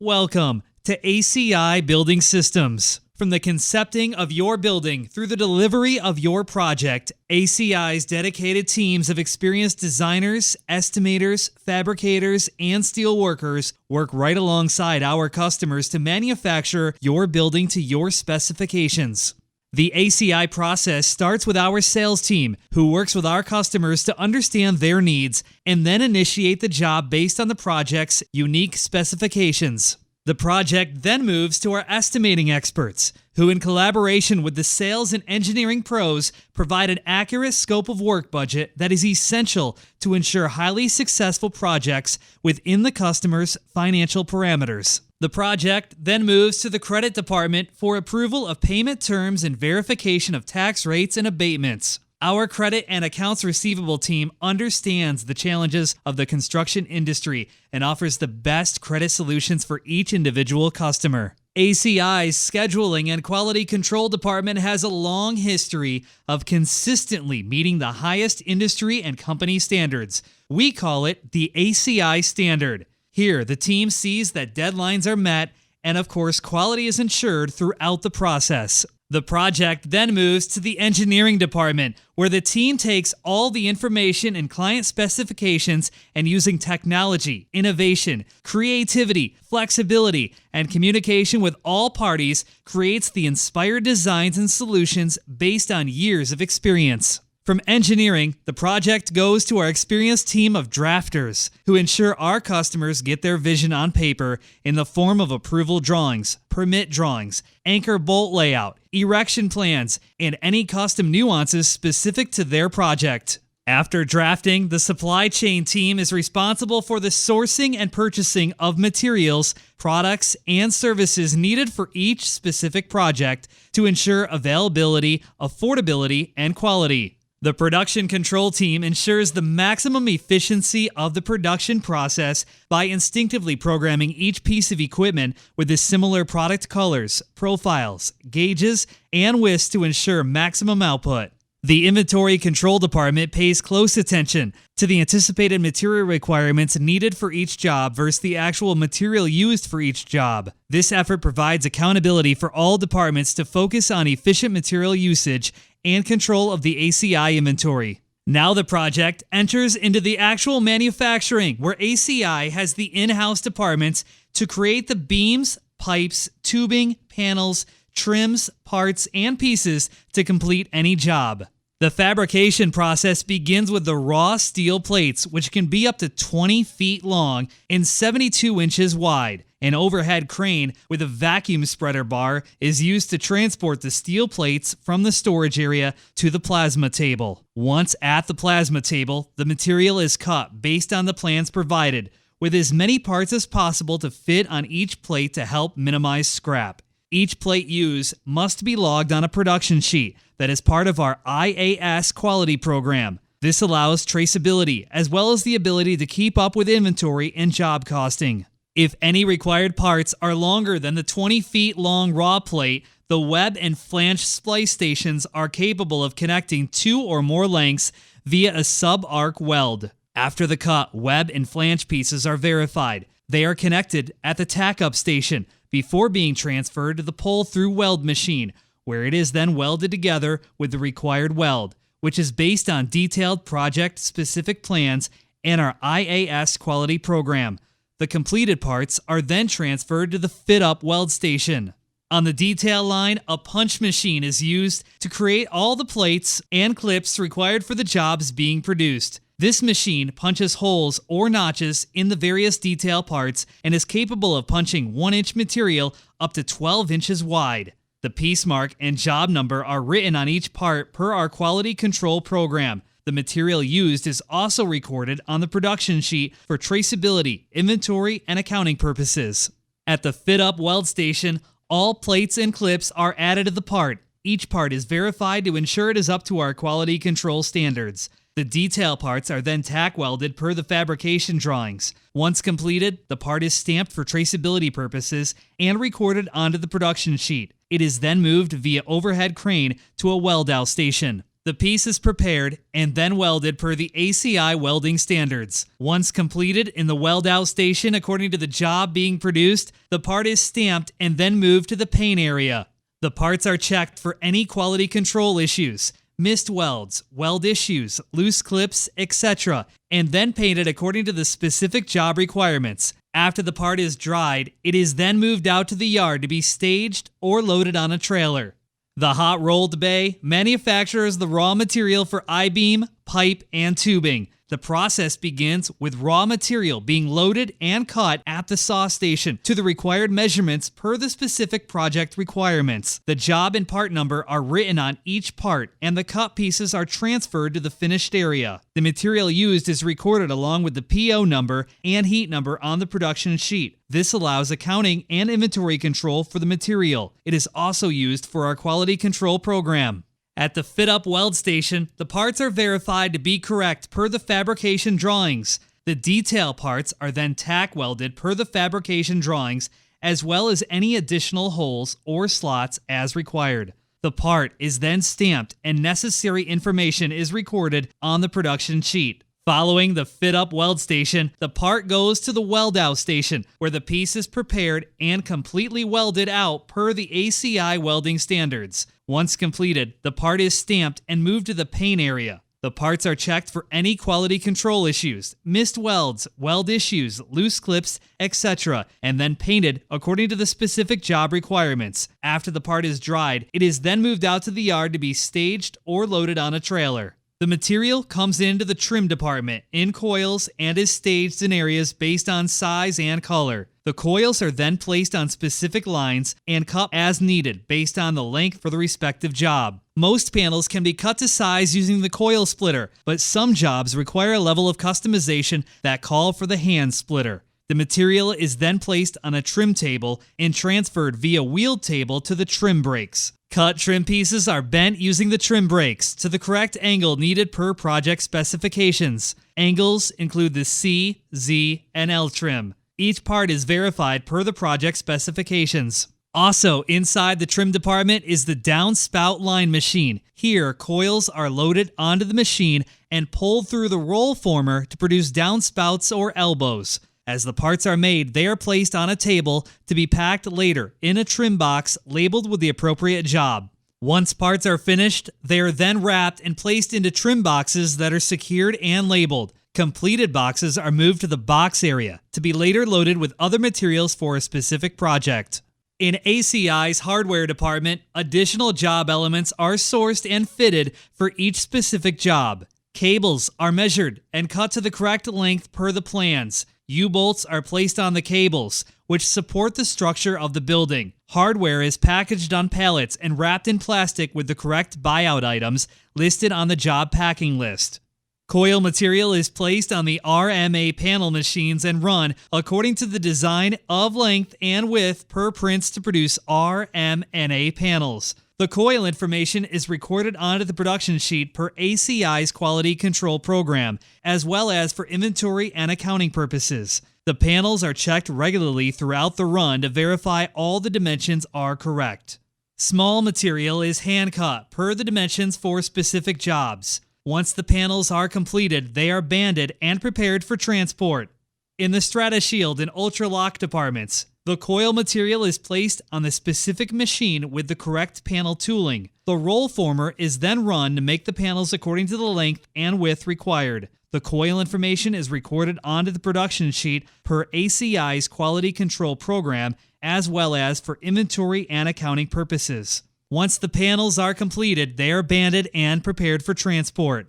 Welcome to ACI Building Systems. From the concepting of your building through the delivery of your project, ACI's dedicated teams of experienced designers, estimators, fabricators, and steelworkers work right alongside our customers to manufacture your building to your specifications. The ACI process starts with our sales team, who works with our customers to understand their needs and then initiate the job based on the project's unique specifications. The project then moves to our estimating experts, who in collaboration with the sales and engineering pros provide an accurate scope of work budget that is essential to ensure highly successful projects within the customer's financial parameters. The project then moves to the credit department for approval of payment terms and verification of tax rates and abatements. Our credit and accounts receivable team understands the challenges of the construction industry and offers the best credit solutions for each individual customer. ACI's scheduling and quality control department has a long history of consistently meeting the highest industry and company standards. We call it the ACI standard. Here, the team sees that deadlines are met and, of course, quality is ensured throughout the process. The project then moves to the engineering department, where the team takes all the information and client specifications and using technology, innovation, creativity, flexibility, and communication with all parties creates the inspired designs and solutions based on years of experience. From engineering, the project goes to our experienced team of drafters who ensure our customers get their vision on paper in the form of approval drawings, permit drawings, anchor bolt layout, erection plans, and any custom nuances specific to their project. After drafting, the supply chain team is responsible for the sourcing and purchasing of materials, products, and services needed for each specific project to ensure availability, affordability, and quality. The production control team ensures the maximum efficiency of the production process by instinctively programming each piece of equipment with the similar product colors, profiles, gauges, and widths to ensure maximum output. The inventory control department pays close attention to the anticipated material requirements needed for each job versus the actual material used for each job. This effort provides accountability for all departments to focus on efficient material usage and control of the ACI inventory. Now the project enters into the actual manufacturing, where ACI has the in-house departments to create the beams, pipes, tubing, panels, trims, parts, and pieces to complete any job. The fabrication process begins with the raw steel plates, which can be up to 20 feet long and 72 inches wide. An overhead crane with a vacuum spreader bar is used to transport the steel plates from the storage area to the plasma table. Once at the plasma table, the material is cut based on the plans provided, with as many parts as possible to fit on each plate to help minimize scrap. Each plate used must be logged on a production sheet that is part of our IAS quality program. This allows traceability as well as the ability to keep up with inventory and job costing. If any required parts are longer than the 20 feet long raw plate, the web and flange splice stations are capable of connecting 2 or more lengths via a sub-arc weld. After the cut, web and flange pieces are verified. They are connected at the tack-up station before being transferred to the pull-through weld machine, where it is then welded together with the required weld, which is based on detailed project-specific plans and our IAS quality program. The completed parts are then transferred to the fit-up weld station. On the detail line, a punch machine is used to create all the plates and clips required for the jobs being produced. This machine punches holes or notches in the various detail parts and is capable of punching 1-inch material up to 12 inches wide. The piece mark and job number are written on each part per our quality control program. The material used is also recorded on the production sheet for traceability, inventory, and accounting purposes. At the fit-up weld station, all plates and clips are added to the part. Each part is verified to ensure it is up to our quality control standards. The detail parts are then tack welded per the fabrication drawings. Once completed, the part is stamped for traceability purposes and recorded onto the production sheet. It is then moved via overhead crane to a weld-out station. The piece is prepared and then welded per the ACI welding standards. Once completed in the weld-out station according to the job being produced, the part is stamped and then moved to the paint area. The parts are checked for any quality control issues, missed welds, weld issues, loose clips, etc., and then painted according to the specific job requirements. After the part is dried, it is then moved out to the yard to be staged or loaded on a trailer. The hot rolled bay manufactures the raw material for I-beam, pipe, and tubing. The process begins with raw material being loaded and cut at the saw station to the required measurements per the specific project requirements. The job and part number are written on each part, and the cut pieces are transferred to the finished area. The material used is recorded along with the PO number and heat number on the production sheet. This allows accounting and inventory control for the material. It is also used for our quality control program. At the fit-up weld station, the parts are verified to be correct per the fabrication drawings. The detail parts are then tack welded per the fabrication drawings, as well as any additional holes or slots as required. The part is then stamped and necessary information is recorded on the production sheet. Following the fit-up weld station, the part goes to the weld-out station, where the piece is prepared and completely welded out per the ACI welding standards. Once completed, the part is stamped and moved to the paint area. The parts are checked for any quality control issues, missed welds, weld issues, loose clips, etc., and then painted according to the specific job requirements. After the part is dried, it is then moved out to the yard to be staged or loaded on a trailer. The material comes into the trim department in coils and is staged in areas based on size and color. The coils are then placed on specific lines and cut as needed based on the length for the respective job. Most panels can be cut to size using the coil splitter, but some jobs require a level of customization that call for the hand splitter. The material is then placed on a trim table and transferred via wheeled table to the trim brakes. Cut trim pieces are bent using the trim brakes to the correct angle needed per project specifications. Angles include the C, Z, and L trim. Each part is verified per the project specifications. Also, inside the trim department is the downspout line machine. Here, coils are loaded onto the machine and pulled through the roll former to produce downspouts or elbows. As the parts are made, they are placed on a table to be packed later in a trim box labeled with the appropriate job. Once parts are finished, they are then wrapped and placed into trim boxes that are secured and labeled. Completed boxes are moved to the box area to be later loaded with other materials for a specific project. In ACI's hardware department, additional job elements are sourced and fitted for each specific job. Cables are measured and cut to the correct length per the plans. U-bolts are placed on the cables, which support the structure of the building. Hardware is packaged on pallets and wrapped in plastic with the correct buyout items listed on the job packing list. Coil material is placed on the RMA panel machines and run according to the design of length and width per prints to produce RMNA panels. The coil information is recorded onto the production sheet per ACI's quality control program, as well as for inventory and accounting purposes. The panels are checked regularly throughout the run to verify all the dimensions are correct. Small material is hand cut per the dimensions for specific jobs. Once the panels are completed, they are banded and prepared for transport. In the Strata Shield and Ultra Lock departments, the coil material is placed on the specific machine with the correct panel tooling. The roll former is then run to make the panels according to the length and width required. The coil information is recorded onto the production sheet per ACI's quality control program, as well as for inventory and accounting purposes. Once the panels are completed, they are banded and prepared for transport.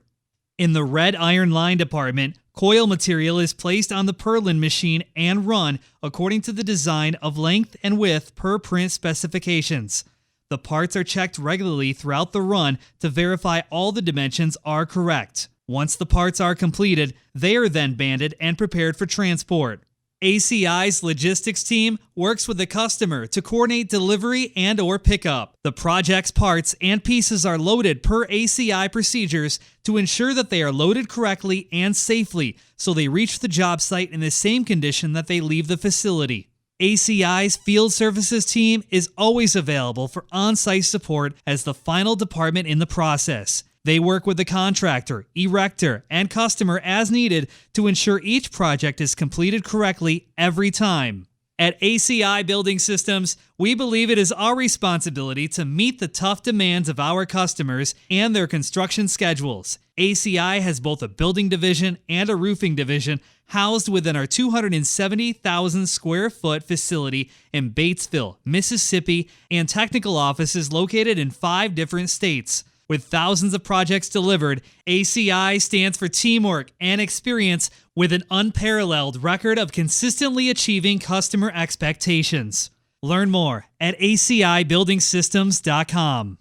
In the red iron line department, coil material is placed on the purlin machine and run according to the design of length and width per print specifications. The parts are checked regularly throughout the run to verify all the dimensions are correct. Once the parts are completed, they are then banded and prepared for transport. ACI's logistics team works with the customer to coordinate delivery and/or pickup. The project's parts and pieces are loaded per ACI procedures to ensure that they are loaded correctly and safely so they reach the job site in the same condition that they leave the facility. ACI's field services team is always available for on-site support as the final department in the process. They work with the contractor, erector, and customer as needed to ensure each project is completed correctly every time. At ACI Building Systems, we believe it is our responsibility to meet the tough demands of our customers and their construction schedules. ACI has both a building division and a roofing division housed within our 270,000 square foot facility in Batesville, Mississippi, and technical offices located in 5 different states. With thousands of projects delivered, ACI stands for teamwork and experience with an unparalleled record of consistently achieving customer expectations. Learn more at acibuildingsystems.com.